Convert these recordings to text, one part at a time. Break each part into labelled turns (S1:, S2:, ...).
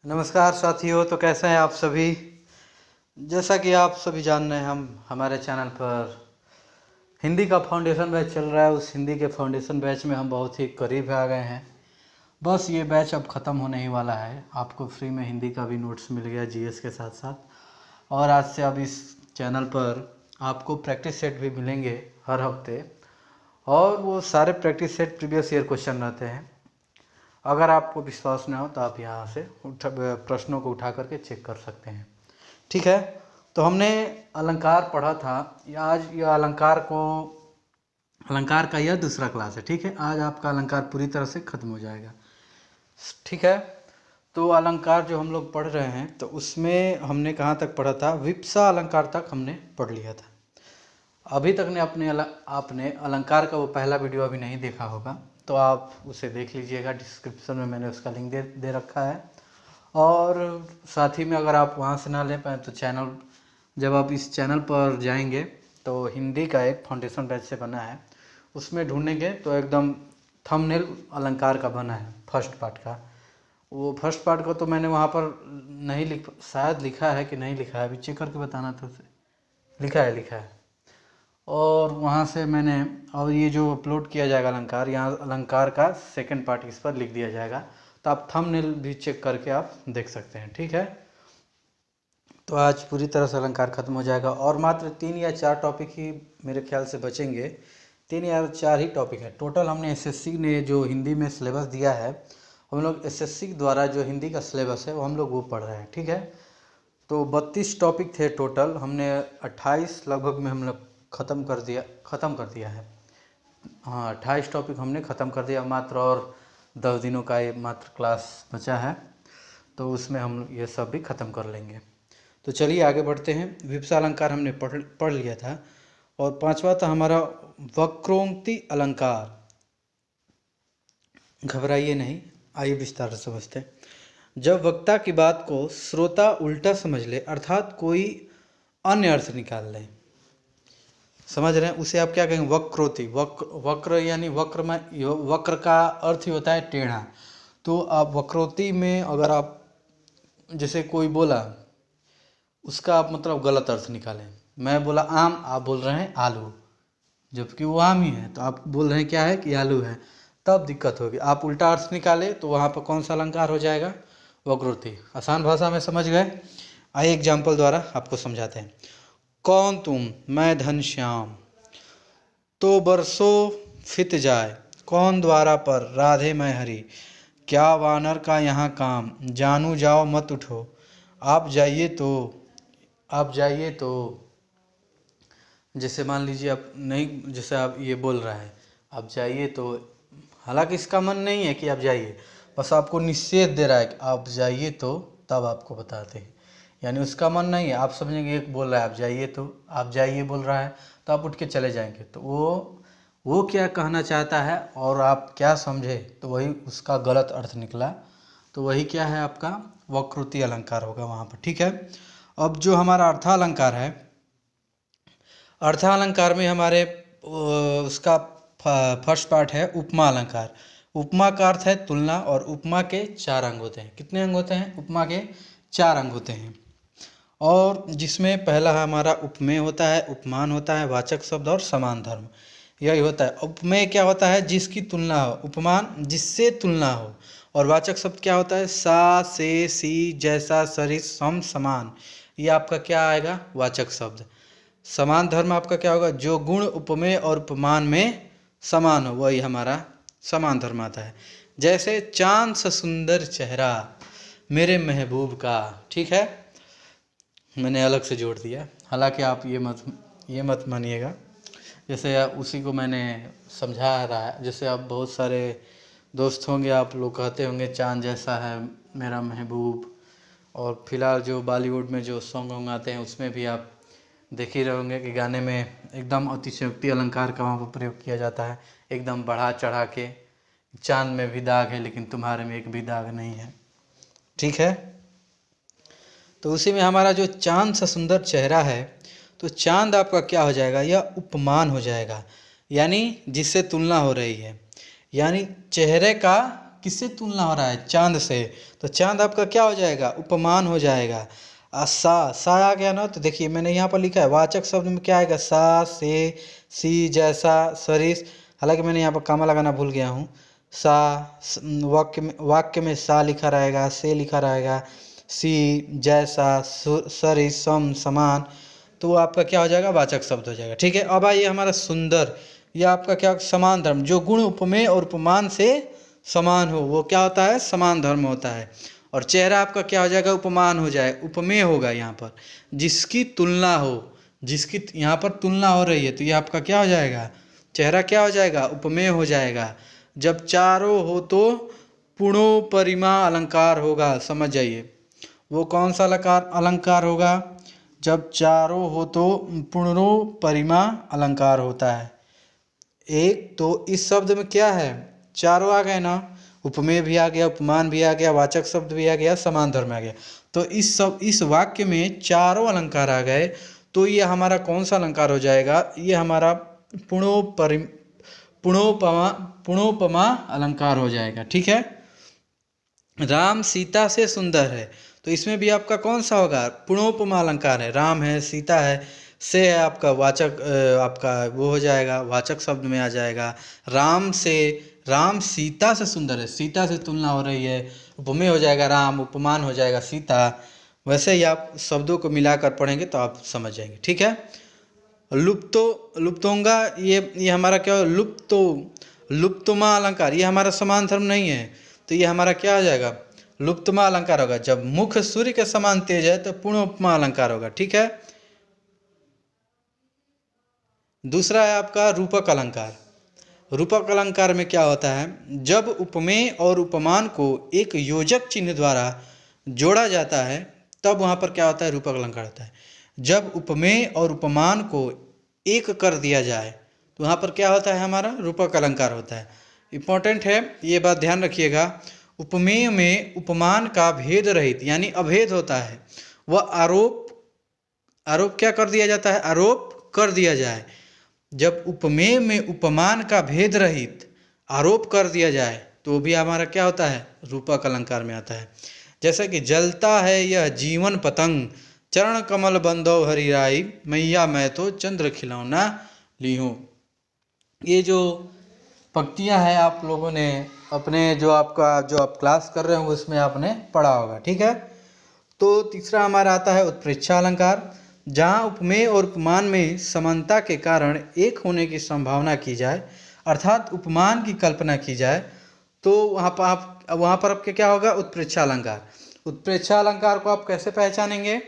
S1: नमस्कार साथियों। तो कैसे हैं आप सभी। जैसा कि आप सभी जान रहे हैं, हम हमारे चैनल पर हिंदी का फाउंडेशन बैच चल रहा है। उस हिंदी के फाउंडेशन बैच में हम बहुत ही करीब आ गए हैं। बस ये बैच अब ख़त्म होने ही वाला है। आपको फ्री में हिंदी का भी नोट्स मिल गया जीएस के साथ साथ। और आज से अब इस चैनल पर आपको प्रैक्टिस सेट भी मिलेंगे हर हफ्ते, और वो सारे practice set previous year question रहते हैं। अगर आपको विश्वास न हो तो आप यहाँ से प्रश्नों को उठा करके चेक कर सकते हैं। ठीक है, तो हमने अलंकार पढ़ा था। आज यह अलंकार का यह दूसरा क्लास है। ठीक है, आज आपका अलंकार पूरी तरह से खत्म हो जाएगा। ठीक है, तो अलंकार जो हम लोग पढ़ रहे हैं तो उसमें हमने कहाँ तक पढ़ा था, विप्सा अलंकार तक हमने पढ़ लिया था। अभी तक ने आपने अलंकार का वो पहला वीडियो अभी नहीं देखा होगा तो आप उसे देख लीजिएगा। डिस्क्रिप्शन में मैंने उसका लिंक दे रखा है। और साथ ही में अगर आप वहाँ से ना ले पाए तो जब आप इस चैनल पर जाएंगे तो हिंदी का एक फाउंडेशन बैच से बना है, उसमें ढूंढेंगे तो एकदम थंबनेल अलंकार का बना है फर्स्ट पार्ट का। वो फर्स्ट पार्ट को तो मैंने वहाँ पर नहीं शायद लिखा है कि नहीं लिखा है, अभी चेक करके बताना था उसे। लिखा है। और वहाँ से मैंने, और ये जो अपलोड किया जाएगा अलंकार, यहाँ अलंकार का सेकंड पार्ट इस पर लिख दिया जाएगा, तो आप थंबनेल भी चेक करके आप देख सकते हैं। ठीक है, तो आज पूरी तरह से अलंकार खत्म हो जाएगा और मात्र 3 या 4 टॉपिक ही मेरे ख्याल से बचेंगे। 3 या 4 ही टॉपिक है टोटल। हमने एसएससी ने जो हिंदी में सिलेबस दिया है, हम लोग एसएससी द्वारा जो हिंदी का सिलेबस है वो हम लोग वो पढ़ रहे हैं। ठीक है, तो 32 टॉपिक थे टोटल। हमने 28 लगभग में हम लोग ख़त्म कर दिया है। हाँ, 28 टॉपिक हमने ख़त्म कर दिया। मात्र और 10 दिनों का ये मात्र क्लास बचा है, तो उसमें हम ये सब भी ख़त्म कर लेंगे। तो चलिए आगे बढ़ते हैं। विप्सा अलंकार हमने पढ़ लिया था। और 5वां था हमारा वक्रोक्ति अलंकार। घबराइए नहीं, आइए विस्तार से समझते हैं। जब वक्ता की बात को श्रोता उल्टा समझ ले, अर्थात कोई अन्य अर्थ निकाल ले, समझ रहे हैं, उसे आप क्या कहेंगे, वक्रोक्ति। वक्र यानी वक्र का अर्थ ही होता है टेढ़ा। तो आप वक्रोक्ति में अगर आप जैसे कोई बोला, उसका आप मतलब गलत अर्थ निकालें। मैं बोला आम, आप बोल रहे हैं आलू, जबकि वो आम ही है, तो आप बोल रहे हैं क्या है कि आलू है, तब दिक्कत होगी। आप उल्टा अर्थ निकाले तो वहाँ पर कौन सा अलंकार हो जाएगा, वक्रोक्ति। आसान भाषा में समझ गए। आइए एग्जाम्पल द्वारा आपको समझाते हैं। कौन तुम मैं घनश्याम, तो बरसों फित जाए, कौन द्वारा पर राधे मैं हरि, क्या वानर का यहाँ काम, जानू जाओ मत उठो, आप जाइए तो। जैसे मान लीजिए आप नहीं, जैसे आप ये बोल रहा है आप जाइए तो, हालांकि इसका मन नहीं है कि आप जाइए, बस आपको निषेध दे रहा है कि आप जाइए तो, तब आपको बताते हैं। यानी उसका मन नहीं है, आप समझेंगे एक बोल रहा है आप जाइए तो, आप जाइए बोल रहा है तो आप उठ के चले जाएंगे, तो वो क्या कहना चाहता है और आप क्या समझे, तो वही उसका गलत अर्थ निकला। तो वही क्या है, आपका वक्रोक्ति अलंकार होगा वहाँ पर। ठीक है, अब जो हमारा अर्थालंकार है, अर्थालंकार में हमारे उसका फर्स्ट पार्ट है उपमा अलंकार। उपमा का अर्थ है तुलना, और उपमा के 4 अंग होते हैं। कितने अंग होते हैं, उपमा के 4 अंग होते हैं। और जिसमें पहला हमारा उपमेय होता है, उपमान होता है, वाचक शब्द और समान धर्म, यही होता है। उपमेय क्या होता है, जिसकी तुलना हो, उपमान जिससे तुलना हो, और वाचक शब्द क्या होता है, सा से सी जैसा सरिस सम समान, ये आपका क्या आएगा, वाचक शब्द। समान धर्म आपका क्या होगा, जो गुण उपमेय और उपमान में समान हो, वही हमारा समान धर्म आता है। जैसे चांद सा सुंदर चेहरा मेरे महबूब का। ठीक है, मैंने अलग से जोड़ दिया, हालांकि आप ये मत मानिएगा। जैसे उसी को मैंने समझा रहा है। जैसे आप बहुत सारे दोस्त होंगे, आप लोग कहते होंगे चांद जैसा है मेरा महबूब। और फिलहाल जो बॉलीवुड में जो सॉन्ग आते हैं उसमें भी आप देख ही रहे होंगे कि गाने में एकदम अतिशयोक्ति अलंकार का वहाँ पर प्रयोग किया जाता है, एकदम बढ़ा चढ़ा के। चांद में भी दाग है लेकिन तुम्हारे में एक भी दाग नहीं है। ठीक है, तो उसी में हमारा जो चांद सा सुंदर चेहरा है, तो चांद आपका क्या हो जाएगा, यह उपमान हो जाएगा, यानी जिससे तुलना हो रही है। यानी चेहरे का किससे तुलना हो रहा है? चांद से। तो चांद आपका क्या हो जाएगा? उपमान हो जाएगा। सा आ गया ना, तो देखिए मैंने यहाँ पर लिखा है वाचक शब्द में क्या आएगा? सा, से, सी, जैसा, सरिस। हालांकि मैंने यहाँ पर कामा लगाना भूल गया हूँ। वाक्य में सा लिखा रहेगा, से लिखा रहेगा, सी, जैसा, सरिस, सम, समान। तो आपका क्या हो जाएगा? वाचक शब्द हो जाएगा। ठीक है। अब आइए हमारा सुंदर, यह आपका क्या? समान धर्म। जो गुण उपमेय और उपमान से समान हो वो क्या होता है? समान धर्म होता है। और चेहरा आपका क्या हो जाएगा? उपमान हो जाए, उपमेय होगा यहाँ पर, जिसकी तुलना हो, जिसकी यहाँ पर तुलना हो रही है, तो ये आपका क्या हो जाएगा? चेहरा क्या हो जाएगा? उपमेय हो जाएगा। जब चारों हो तो पूर्णोपरिमा अलंकार होगा। समझ जाइए वो कौन सा अलंकार होगा? जब चारों हो तो पूर्णोपरिमा अलंकार होता है। एक तो इस शब्द में क्या है? चारों आ गए ना, उपमेय भी आ गया, उपमान भी आ गया, वाचक शब्द भी आ गया, समान धर्म आ गया। तो इस वाक्य में चारों अलंकार आ गए, तो ये हमारा कौन सा अलंकार हो जाएगा? ये हमारा पुणोपमा अलंकार हो जाएगा। ठीक है। राम सीता से सुंदर है, तो इसमें भी आपका कौन सा होगा? पुणोपमा अलंकार है। राम है, सीता है, से है आपका वाचक, आपका वो हो जाएगा, वाचक शब्द में आ जाएगा। राम सीता से सुंदर है, सीता से तुलना हो रही है, उपमेय हो जाएगा राम, उपमान हो जाएगा सीता। वैसे ही आप शब्दों को मिलाकर पढ़ेंगे तो आप समझ जाएंगे। ठीक है। लुप्तोंगा, ये हमारा क्या हो? लुप्तमा अलंकार, ये हमारा समान धर्म नहीं है, तो ये हमारा क्या हो जाएगा? लुप्तमा अलंकार होगा। जब मुख सूर्य के समान तेज है तो पूर्णोपमा अलंकार होगा। ठीक है। दूसरा है आपका रूपक अलंकार। रूपक अलंकार में क्या होता है? जब उपमेय और उपमान को एक योजक चिन्ह द्वारा जोड़ा जाता है तब वहाँ पर क्या होता है? रूपक अलंकार होता है। जब उपमेय और उपमान को एक कर दिया जाए तो वहाँ पर क्या होता है? हमारा रूपक अलंकार होता है। इम्पोर्टेंट है, ये बात ध्यान रखिएगा। उपमेय में उपमान का भेद रहित यानी अभेद होता है। वह आरोप क्या कर दिया जाता है? आरोप कर दिया जाए। जब उपमेय में उपमान का भेद रहित आरोप कर दिया जाए तो भी हमारा क्या होता है? रूपक अलंकार में आता है। जैसे कि जलता है यह जीवन पतंग, चरण कमल बंदो हरिराई, मैया मैं तो चंद्र खिलौना ली हूँ। ये जो पंक्तियाँ हैं आप लोगों ने अपने जो आप क्लास कर रहे होंगे उसमें आपने पढ़ा होगा। ठीक है। तो तीसरा हमारा आता है उत्प्रेक्षा अलंकार। जहाँ उपमेय और उपमान में समानता के कारण एक होने की संभावना की जाए, अर्थात उपमान की कल्पना की जाए, तो वहाँ पर आपके क्या होगा? उत्प्रेक्षा अलंकार। उत्प्रेक्षा अलंकार को आप कैसे पहचानेंगे?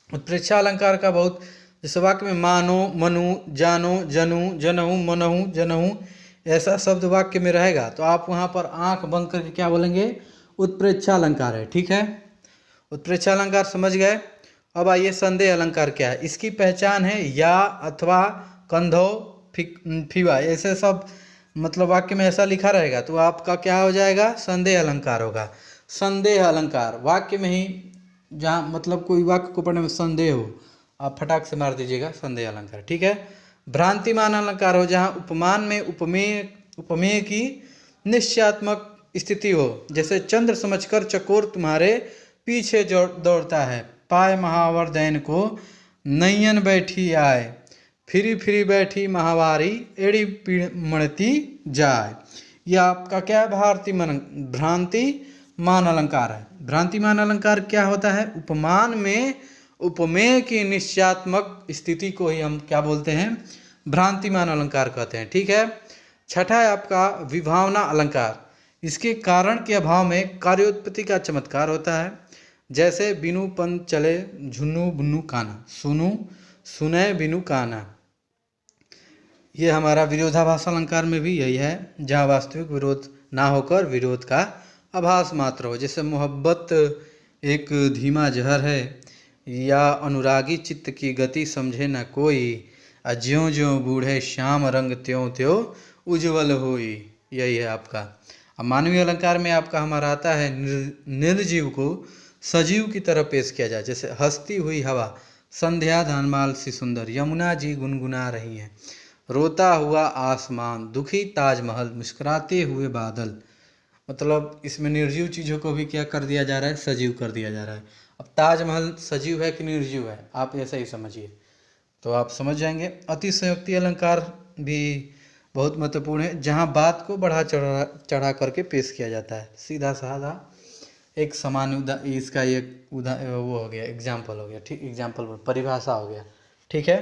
S1: उत्प्रेक्षा अलंकार का बहुत, जैसे वाक्य में मानो, मनु, जानो, जनू, जनहु, मनहु, जनहु, ऐसा शब्द वाक्य में रहेगा तो आप वहाँ पर आंख बंद करके क्या बोलेंगे? उत्प्रेक्षा अलंकार है। ठीक है। उत्प्रेक्षा अलंकार समझ गए। अब आइए संदेह अलंकार क्या है? इसकी पहचान है या, अथवा, कंधो, फीवा, ऐसे सब मतलब वाक्य में ऐसा लिखा रहेगा तो आपका क्या हो जाएगा? संदेह अलंकार होगा। संदेह अलंकार वाक्य में ही, जहाँ मतलब कोई वाक्य को पढ़ने में संदेह हो, आप फटाक से मार दीजिएगा संदेह अलंकार। ठीक है। भ्रांतिमान अलंकार हो, जहाँ उपमान में उपमेय की निश्चयात्मक स्थिति हो, जैसे चंद्र समझकर चकोर तुम्हारे पीछे दौड़ता है, पाए महावर दैन को नैयन बैठी आए, फिरी फिरी बैठी महावारी एड़ी मणती जाए। यह आपका क्या है? भ्रांति मान अलंकार है। भ्रांतिमान अलंकार क्या होता है? उपमान में उपमेय की निश्चयात्मक स्थिति को ही हम क्या बोलते हैं? भ्रांतिमान अलंकार कहते हैं। ठीक है। छठा है आपका विभावना अलंकार। इसके कारण के अभाव में कार्योत्पत्ति का चमत्कार होता है। जैसे बिनु पंत चले झुन्नू बुन्नू काना, सुनु सुनय बिनु काना। ये हमारा विरोधाभास अलंकार में भी यही है, जहाँ वास्तविक विरोध ना होकर विरोध का आभास मात्र हो। जैसे मोहब्बत एक धीमा जहर है, या अनुरागी चित्त की गति समझे न कोई, ज्यों ज्यों बूढ़े श्याम रंग त्यों त्यों उज्ज्वल होई। यही है आपका। अब मानवीय अलंकार में आपका हमारा आता है निर्जीव को सजीव की तरह पेश किया जाए। जैसे हंसती हुई हवा, संध्या धानमाल सी सुंदर, यमुना जी गुनगुना रही हैं, रोता हुआ आसमान, दुखी ताजमहल, मुस्कुराते हुए बादल। मतलब इसमें निर्जीव चीज़ों को भी क्या कर दिया जा रहा है, सजीव कर दिया जा रहा है। अब ताजमहल सजीव है कि निर्जीव है, आप ऐसा ही समझिए तो आप समझ जाएंगे। अतिशयोक्ति अलंकार भी बहुत महत्वपूर्ण है, जहाँ बात को बढ़ा चढ़ा करके पेश किया जाता है। सीधा साधा एक समान इसका एक वो हो गया, एग्जाम्पल हो गया, ठीक, एग्जाम्पल परिभाषा हो गया, ठीक है।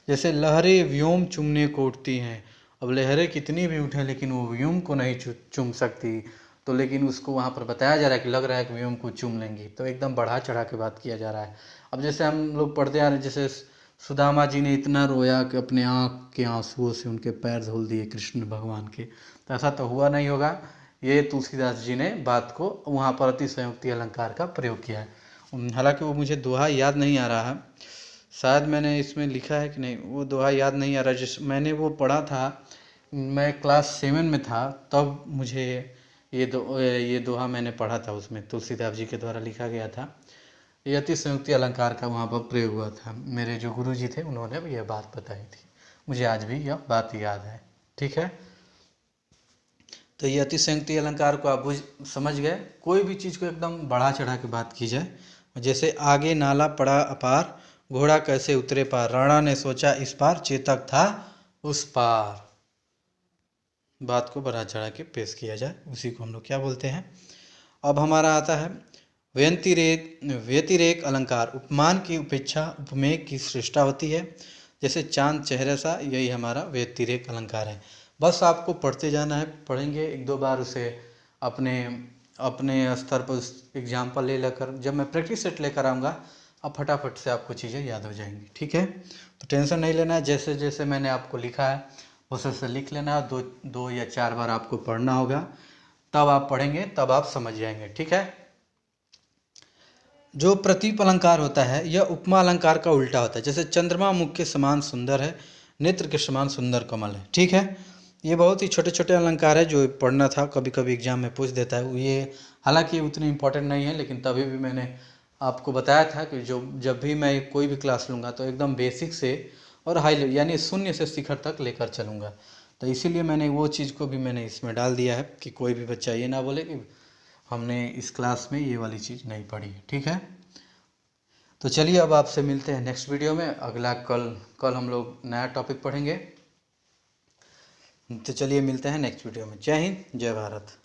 S1: जैसे लहरें व्योम चुमने को उठती हैं। अब लहरें कितनी भी उठें लेकिन वो व्योम को नहीं चुम सकती, तो लेकिन उसको वहाँ पर बताया जा रहा है कि लग रहा है कि व्योम को चुम लेंगी, तो एकदम बढ़ा चढ़ा के बात किया जा रहा है। अब जैसे हम लोग पढ़ते आ रहे हैं, जैसे सुदामा जी ने इतना रोया कि अपने आँख के आंसुओं से उनके पैर धुल दिए कृष्ण भगवान के, तो ऐसा तो हुआ नहीं होगा। ये तुलसीदास जी ने बात को वहाँ पर अतिशयोक्ति अलंकार का प्रयोग किया है। हालांकि वो मुझे दोहा याद नहीं आ रहा है, शायद मैंने इसमें लिखा है कि नहीं, वो दोहा याद नहीं आ रहा। जिस मैंने वो पढ़ा था, मैं क्लास 7 में था, तब मुझे ये दोहा मैंने पढ़ा था, उसमें तुलसीदास जी के द्वारा लिखा गया था। ये अतिशयोक्ति अलंकार का वहाँ पर प्रयोग हुआ था। मेरे जो गुरु जी थे उन्होंने भी यह बात बताई थी, मुझे आज भी यह बात याद है, ठीक है। तो ये अतिशयोक्ति अलंकार को आप समझ गए। कोई भी चीज़ को एकदम बढ़ा चढ़ा के बात की जाए, जैसे आगे नाला पड़ा अपार, घोड़ा कैसे उतरे पार, राणा ने सोचा इस पार, चेतक था उस पार। बात को बढ़ा चढ़ा के पेश किया जाए, उसी को हम लोग क्या बोलते हैं। अब हमारा आता है व्यतिरेक अलंकार। उपमान की उपेक्षा उपमेय की श्रेष्ठता होती है। जैसे चांद चेहरे सा, यही हमारा व्यतिरेक अलंकार है। बस आपको पढ़ते जाना है, पढ़ेंगे एक दो बार उसे अपने अपने स्तर पर एग्जाम्पल ले लेकर, जब मैं प्रैक्टिस सेट लेकर आऊँगा अब फटाफट से आपको चीज़ें याद हो जाएंगी, ठीक है। तो टेंशन नहीं लेना है, जैसे जैसे मैंने आपको लिखा है उसे लिख लेना है। दो या 4 बार आपको पढ़ना होगा, तब आप पढ़ेंगे तब आप समझ जाएंगे, ठीक है। जो प्रतीप अलंकार होता है यह उपमा अलंकार का उल्टा होता है। जैसे चंद्रमा मुख के समान सुंदर है, नेत्र के समान सुंदर कमल है, ठीक है। ये बहुत ही छोटे छोटे अलंकार है जो पढ़ना था, कभी कभी एग्जाम में पूछ देता है ये। हालांकि ये उतनी इंपॉर्टेंट नहीं है, लेकिन तभी भी मैंने आपको बताया था कि जब भी मैं कोई भी क्लास लूँगा तो एकदम बेसिक से और हाई लेवल यानी शून्य से शिखर तक लेकर चलूँगा। तो इसीलिए मैंने वो चीज़ को भी मैंने इसमें डाल दिया है कि कोई भी बच्चा ये ना बोले कि हमने इस क्लास में ये वाली चीज़ नहीं पढ़ी, ठीक है। तो चलिए अब आपसे मिलते हैं नेक्स्ट वीडियो में। अगला कल हम लोग नया टॉपिक पढ़ेंगे। तो चलिए मिलते हैं नेक्स्ट वीडियो में। जय हिंद, जय भारत।